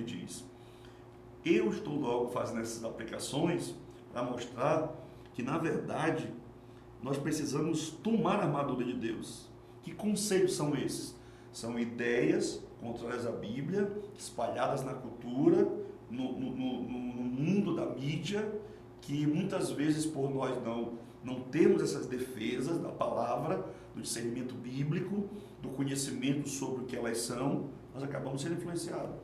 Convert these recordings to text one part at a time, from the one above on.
ele diz. Eu estou logo fazendo essas aplicações para mostrar que, na verdade, nós precisamos tomar a armadura de Deus. Que conceitos são esses? São ideias contrárias à Bíblia, espalhadas na cultura, no mundo da mídia, que muitas vezes por nós não temos essas defesas da palavra, do discernimento bíblico, do conhecimento sobre o que elas são, nós acabamos sendo influenciados.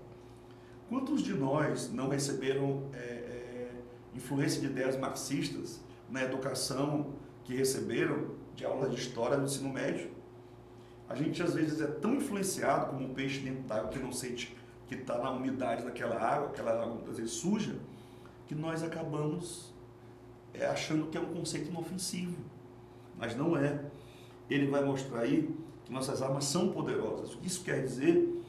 Quantos de nós não receberam influência de ideias marxistas na educação que receberam de aulas de história do ensino médio? A gente às vezes é tão influenciado como um peixe dentro d'água que não sente que está na umidade daquela água, aquela água muitas vezes suja, que nós acabamos achando que é um conceito inofensivo, mas não é. Ele vai mostrar aí que nossas armas são poderosas. Isso quer dizer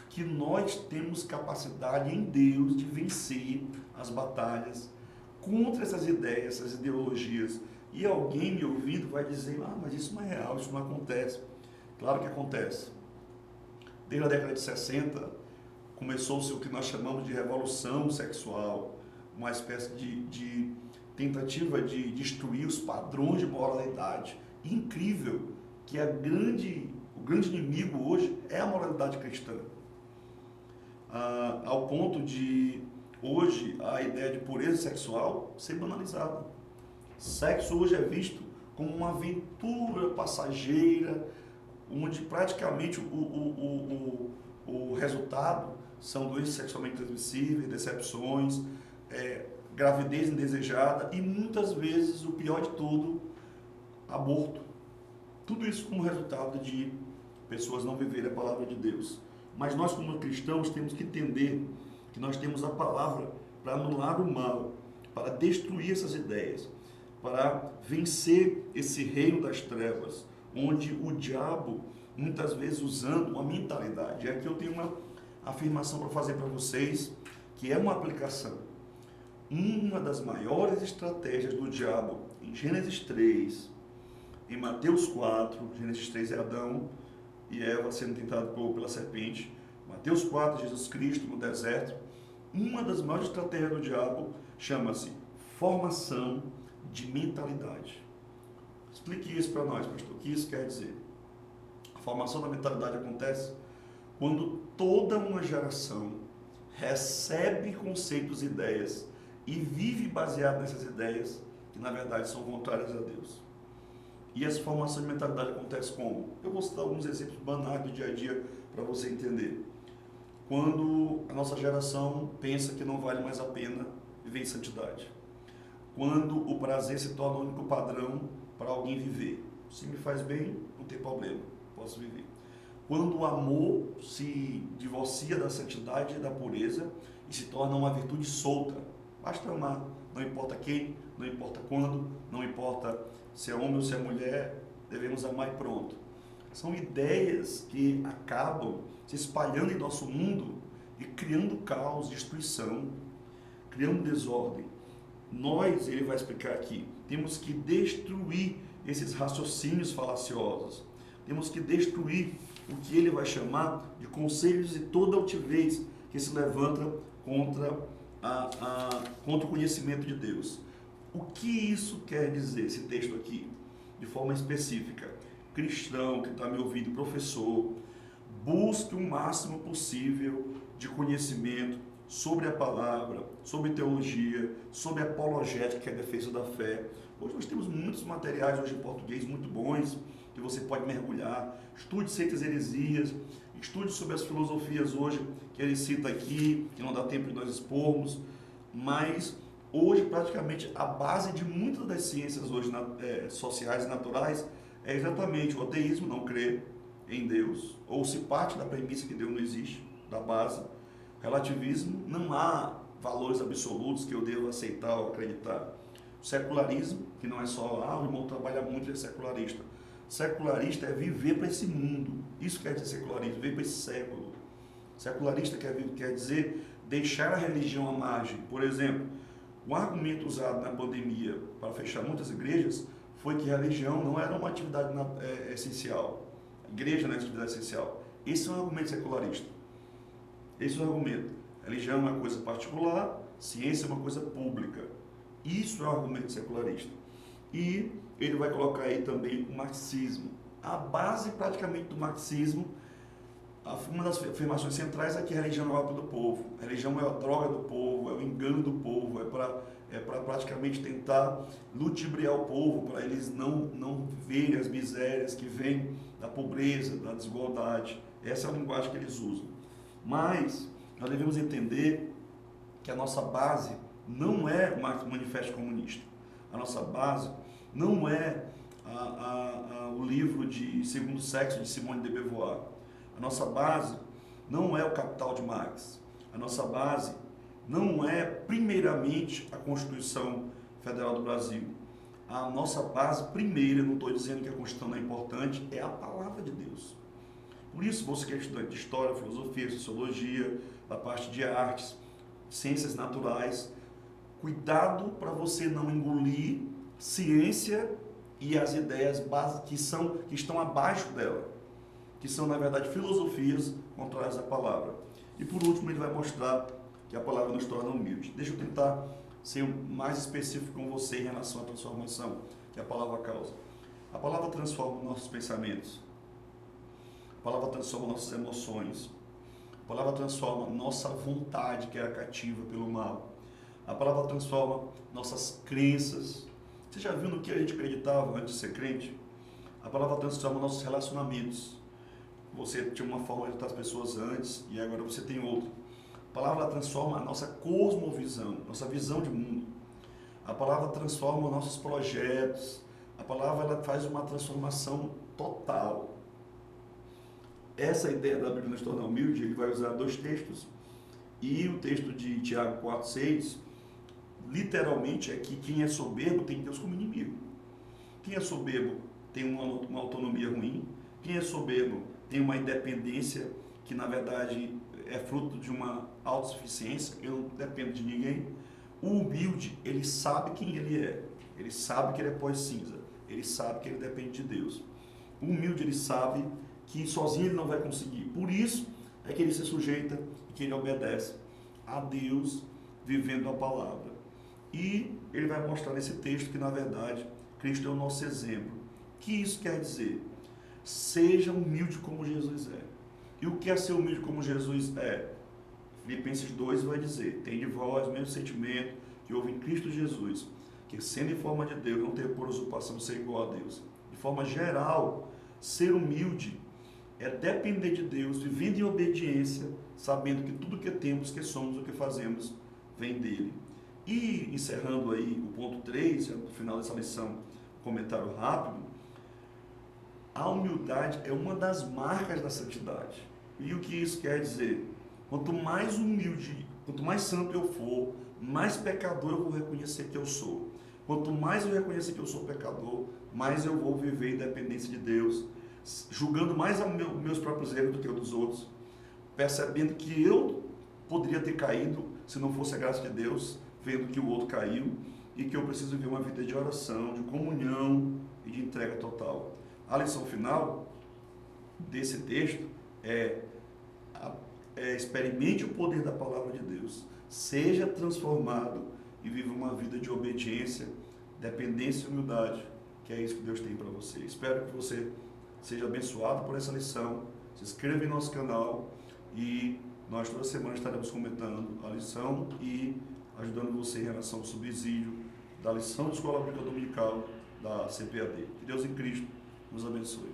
que nós temos capacidade em Deus de vencer as batalhas contra essas ideias, essas ideologias. E alguém me ouvindo vai dizer, mas isso não é real, isso não acontece. Claro que acontece. Desde a década de 60, começou-se o que nós chamamos de revolução sexual, uma espécie de tentativa de destruir os padrões de moralidade. Incrível que o grande inimigo hoje é a moralidade cristã. Ao ponto de, hoje, a ideia de pureza sexual ser banalizada. Sexo hoje é visto como uma aventura passageira, onde praticamente o resultado são doenças sexualmente transmissíveis, decepções, gravidez indesejada e muitas vezes, o pior de tudo, aborto. Tudo isso como resultado de pessoas não viverem a palavra de Deus. Mas nós, como cristãos, temos que entender que nós temos a palavra para anular o mal, para destruir essas ideias, para vencer esse reino das trevas, onde o diabo, muitas vezes usando uma mentalidade. E aqui eu tenho uma afirmação para fazer para vocês, que é uma aplicação. Uma das maiores estratégias do diabo em Gênesis 3, em Mateus 4, Gênesis 3 é Adão e Eva sendo tentados pela serpente, Mateus 4, Jesus Cristo no deserto. Uma das maiores estratégias do diabo chama-se formação de mentalidade. Explique isso para nós, pastor. O que isso quer dizer? A formação da mentalidade acontece quando toda uma geração recebe conceitos e ideias e vive baseado nessas ideias que na verdade são contrárias a Deus. E essa formação de mentalidade acontece como? Eu vou citar alguns exemplos banais do dia a dia para você entender. Quando a nossa geração pensa que não vale mais a pena viver em santidade. Quando o prazer se torna o único padrão para alguém viver. Se me faz bem, não tem problema, posso viver. Quando o amor se divorcia da santidade e da pureza e se torna uma virtude solta. Basta amar, não importa quem, não importa quando, não importa se é homem ou se é mulher, devemos amar e pronto. São ideias que acabam se espalhando em nosso mundo e criando caos, destruição, criando desordem. Nós, ele vai explicar aqui, temos que destruir esses raciocínios falaciosos. Temos que destruir o que ele vai chamar de conselhos e toda altivez que se levanta contra o conhecimento de Deus. O que isso quer dizer, esse texto aqui, de forma específica? Cristão que está me ouvindo, professor, busque o máximo possível de conhecimento sobre a palavra, sobre teologia, sobre apologética, que é a defesa da fé. Hoje nós temos muitos materiais hoje em português muito bons, que você pode mergulhar. Estude seitas e heresias, estude sobre as filosofias hoje, que ele cita aqui, que não dá tempo de nós expormos, mas hoje praticamente a base de muitas das ciências hoje sociais e naturais é exatamente o ateísmo, não crer em Deus, ou se parte da premissa que Deus não existe, da base. Relativismo, não há valores absolutos que eu devo aceitar ou acreditar. O secularismo, que não é só, o irmão trabalha muito, ele é secularista. Secularista é viver para esse mundo. Isso quer dizer secularismo, viver para esse século. Secularista quer dizer deixar a religião à margem. Por exemplo, o argumento usado na pandemia para fechar muitas igrejas foi que a religião não era uma atividade essencial. A igreja não é uma atividade essencial. Esse é um argumento secularista. Esse é o argumento. Religião é uma coisa particular, ciência é uma coisa pública. Isso é um argumento secularista. E ele vai colocar aí também o marxismo. A base praticamente do marxismo, uma das afirmações centrais é que a religião é a obra do povo. A religião é a droga do povo, é o engano do povo, é para praticamente tentar ludibriar o povo, para eles não verem as misérias que vêm da pobreza, da desigualdade. Essa é a linguagem que eles usam. Mas nós devemos entender que a nossa base não é o Manifesto Comunista. A nossa base não é o livro de Segundo Sexo de Simone de Beauvoir. A nossa base não é o Capital de Marx. A nossa base não é, primeiramente, a Constituição Federal do Brasil. A nossa base primeira, não estou dizendo que a Constituição não é importante, é a Palavra de Deus. Por isso, você que é estudante de História, Filosofia, Sociologia, da parte de Artes, Ciências Naturais, cuidado para você não engolir ciência e as ideias básicas que estão abaixo dela, que são, na verdade, filosofias contrárias à palavra. E por último, ele vai mostrar que a palavra nos torna humilde. Deixa eu tentar ser mais específico com você em relação à transformação que a palavra causa. A palavra transforma nossos pensamentos, a palavra transforma nossas emoções, a palavra transforma nossa vontade, que era cativa pelo mal, a palavra transforma nossas crenças. Você já viu no que a gente acreditava antes de ser crente? A palavra transforma nossos relacionamentos. Você tinha uma forma de tratar as pessoas antes e agora você tem outra. A palavra transforma a nossa cosmovisão, nossa visão de mundo. A palavra transforma nossos projetos. A palavra ela faz uma transformação total. Essa ideia da Bíblia nos tornar humilde, ele vai usar dois textos. E o texto de Tiago 4,6, literalmente é que quem é soberbo tem Deus como inimigo. Quem é soberbo tem uma autonomia ruim. Quem é soberbo tem uma independência que, na verdade, é fruto de uma autossuficiência, eu não dependo de ninguém. O humilde, ele sabe quem ele é. Ele sabe que ele é pó e cinza. Ele sabe que ele depende de Deus. O humilde, ele sabe que sozinho ele não vai conseguir. Por isso é que ele se sujeita e que ele obedece a Deus vivendo a palavra. E ele vai mostrar nesse texto que, na verdade, Cristo é o nosso exemplo. O que isso quer dizer? Seja humilde como Jesus é. E o que é ser humilde como Jesus é? Filipenses 2 vai dizer: tem de vós o mesmo sentimento que houve em Cristo Jesus, que sendo em forma de Deus, não ter por usurpação de ser igual a Deus. De forma geral, ser humilde é depender de Deus, vivendo em obediência, sabendo que tudo que temos, que somos, o que fazemos, vem dele. E encerrando aí o ponto 3, no final dessa lição, comentário rápido, a humildade é uma das marcas da santidade. E o que isso quer dizer? Quanto mais humilde, quanto mais santo eu for, mais pecador eu vou reconhecer que eu sou. Quanto mais eu reconhecer que eu sou pecador, mais eu vou viver em dependência de Deus, julgando mais meus próprios erros do que os dos outros, percebendo que eu poderia ter caído se não fosse a graça de Deus, vendo que o outro caiu e que eu preciso viver uma vida de oração, de comunhão e de entrega total. A lição final desse texto experimente o poder da palavra de Deus, seja transformado e viva uma vida de obediência, dependência e humildade, que é isso que Deus tem para você. Espero que você seja abençoado por essa lição. Se inscreva em nosso canal e nós toda semana estaremos comentando a lição e ajudando você em relação ao subsídio da lição de Escola Bíblica Dominical da CPAD. Que Deus em Cristo nos abençoe.